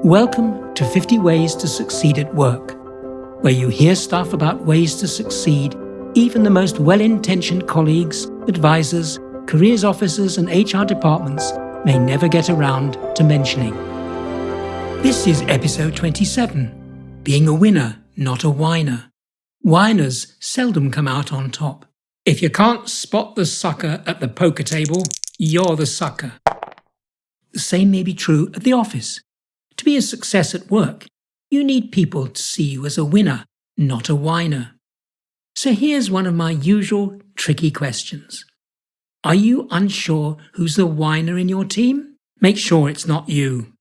Welcome to 50 Ways to Succeed at Work, where you hear stuff about ways to succeed even the most well-intentioned colleagues, advisors, careers officers and HR departments may never get around to mentioning. This is episode 27, Being a Winner, Not a Whiner. Whiners seldom come out on top. If you can't spot the sucker at the poker table, you're the sucker. The same may be true at the office. To be a success at work, you need people to see you as a winner, not a whiner. So here's one of my usual tricky questions. Are you unsure who's the whiner in your team? Make sure it's not you.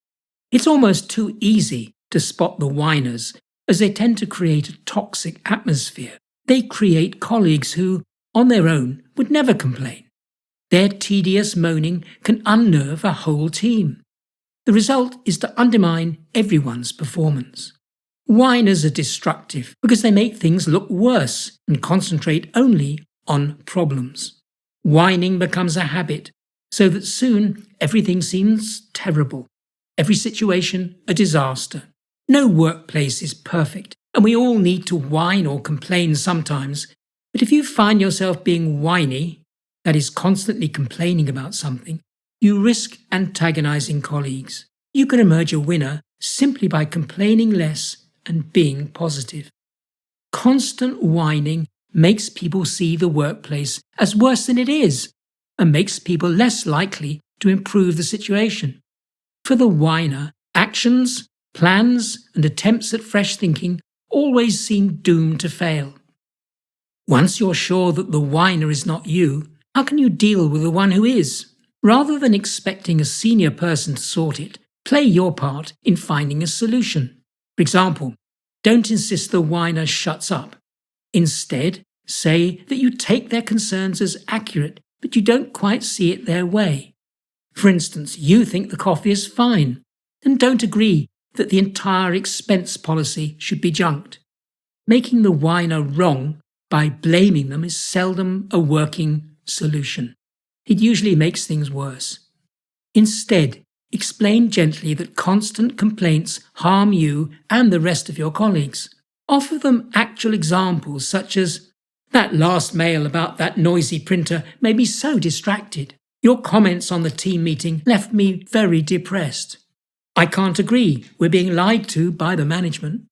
It's almost too easy to spot the whiners, as they tend to create a toxic atmosphere. They create colleagues who, on their own, would never complain. Their tedious moaning can unnerve a whole team. The result is to undermine everyone's performance. Whiners are destructive because they make things look worse and concentrate only on problems. Whining becomes a habit, so that soon everything seems terrible. Every situation a disaster. No workplace is perfect, and we all need to whine or complain sometimes. But if you find yourself being whiny, that is constantly complaining about something, you risk antagonizing colleagues. You can emerge a winner simply by complaining less and being positive. Constant whining makes people see the workplace as worse than it is and makes people less likely to improve the situation. For the whiner, actions, plans, and attempts at fresh thinking always seem doomed to fail. Once you're sure that the whiner is not you, how can you deal with the one who is? Rather than expecting a senior person to sort it, play your part in finding a solution. For example, don't insist the whiner shuts up. Instead, say that you take their concerns as accurate, but you don't quite see it their way. For instance, you think the coffee is fine, and don't agree that the entire expense policy should be junked. Making the whiner wrong by blaming them is seldom a working solution. It usually makes things worse. Instead, explain gently that constant complaints harm you and the rest of your colleagues. Offer them actual examples such as, "That last mail about that noisy printer made me so distracted. Your comments on the team meeting left me very depressed. I can't agree, we're being lied to by the management."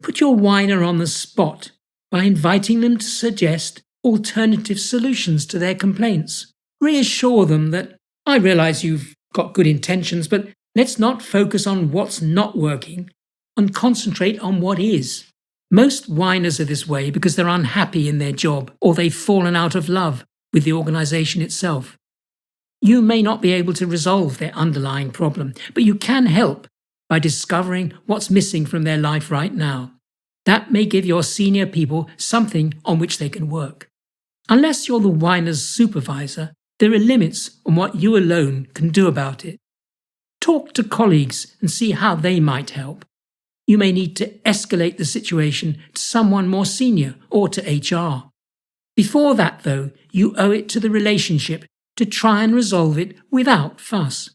Put your whiner on the spot by inviting them to suggest alternative solutions to their complaints. Reassure them that, "I realize you've got good intentions, but let's not focus on what's not working and concentrate on what is." Most whiners are this way because they're unhappy in their job or they've fallen out of love with the organization itself. You may not be able to resolve their underlying problem, but you can help by discovering what's missing from their life right now. That may give your senior people something on which they can work. Unless you're the whiner's supervisor, there are limits on what you alone can do about it. Talk to colleagues and see how they might help. You may need to escalate the situation to someone more senior or to HR. Before that, though, you owe it to the relationship to try and resolve it without fuss.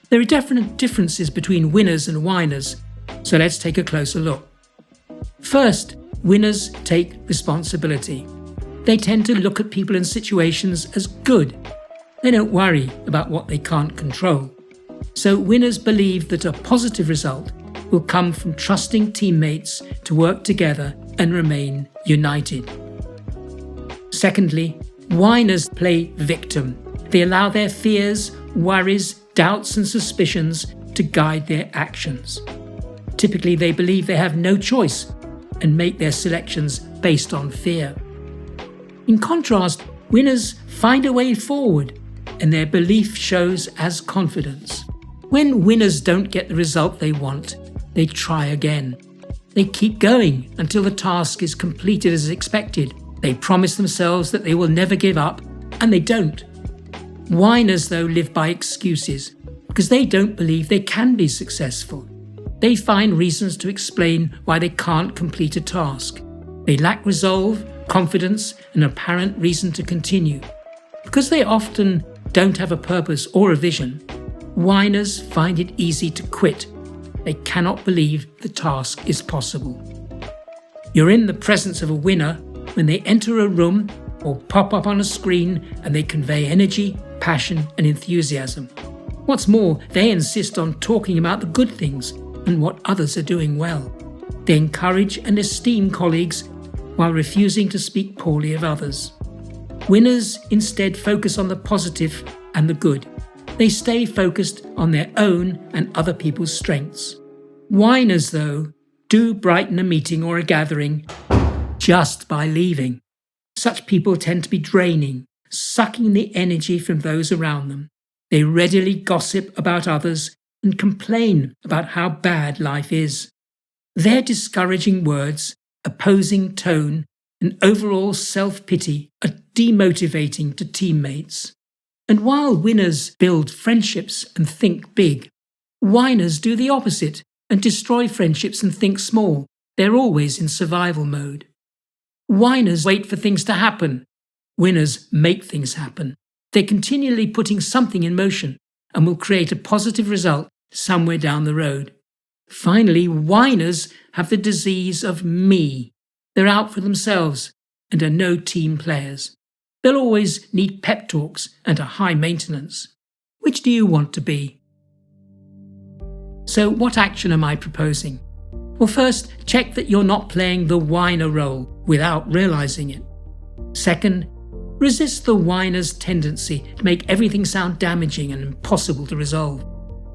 There are definite differences between winners and whiners, so let's take a closer look. First, winners take responsibility. They tend to look at people and situations as good. They don't worry about what they can't control. So winners believe that a positive result will come from trusting teammates to work together and remain united. Secondly, whiners play victim. They allow their fears, worries, doubts and suspicions to guide their actions. Typically, they believe they have no choice and make their selections based on fear. In contrast, winners find a way forward, and their belief shows as confidence. When winners don't get the result they want, they try again. They keep going until the task is completed as expected. They promise themselves that they will never give up, and they don't. Whiners, though, live by excuses because they don't believe they can be successful. They find reasons to explain why they can't complete a task. They lack resolve, confidence, and apparent reason to continue. Because they often don't have a purpose or a vision, whiners find it easy to quit they cannot believe the task is possible. You're in the presence of a winner when they enter a room or pop up on a screen and they convey energy, passion, and enthusiasm. What's more, they insist on talking about the good things and what others are doing well. They encourage and esteem colleagues while refusing to speak poorly of others. Winners instead focus on the positive and the good. They stay focused on their own and other people's strengths. Whiners, though, do brighten a meeting or a gathering just by leaving. Such people tend to be draining, sucking the energy from those around them. They readily gossip about others and complain about how bad life is. Their discouraging words, opposing tone, and overall self-pity are demotivating to teammates. And while winners build friendships and think big, whiners do the opposite and destroy friendships and think small. They're always in survival mode. Whiners wait for things to happen. Winners make things happen. They're continually putting something in motion and will create a positive result somewhere down the road. Finally, whiners have the disease of me. They're out for themselves and are no team players. They'll always need pep talks and a high maintenance. Which do you want to be? So what action am I proposing? Well, first, check that you're not playing the whiner role without realizing it. Second, resist the whiner's tendency to make everything sound damaging and impossible to resolve.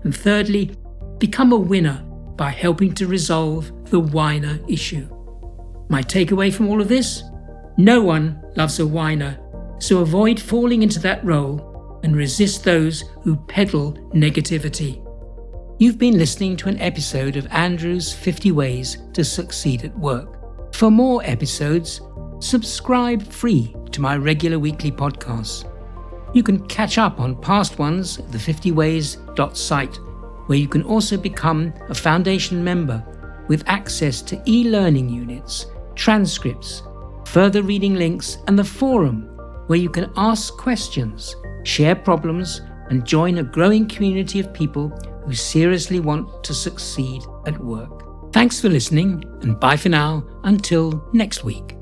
And thirdly, become a winner by helping to resolve the whiner issue. My takeaway from all of this? No one loves a whiner, so avoid falling into that role and resist those who peddle negativity. You've been listening to an episode of Andrew's 50 Ways to Succeed at Work. For more episodes, subscribe free to my regular weekly podcasts. You can catch up on past ones at the50ways.site, where you can also become a foundation member with access to e-learning units, transcripts, further reading links, and the forum, where you can ask questions, share problems, and join a growing community of people who seriously want to succeed at work. Thanks for listening, and bye for now until next week.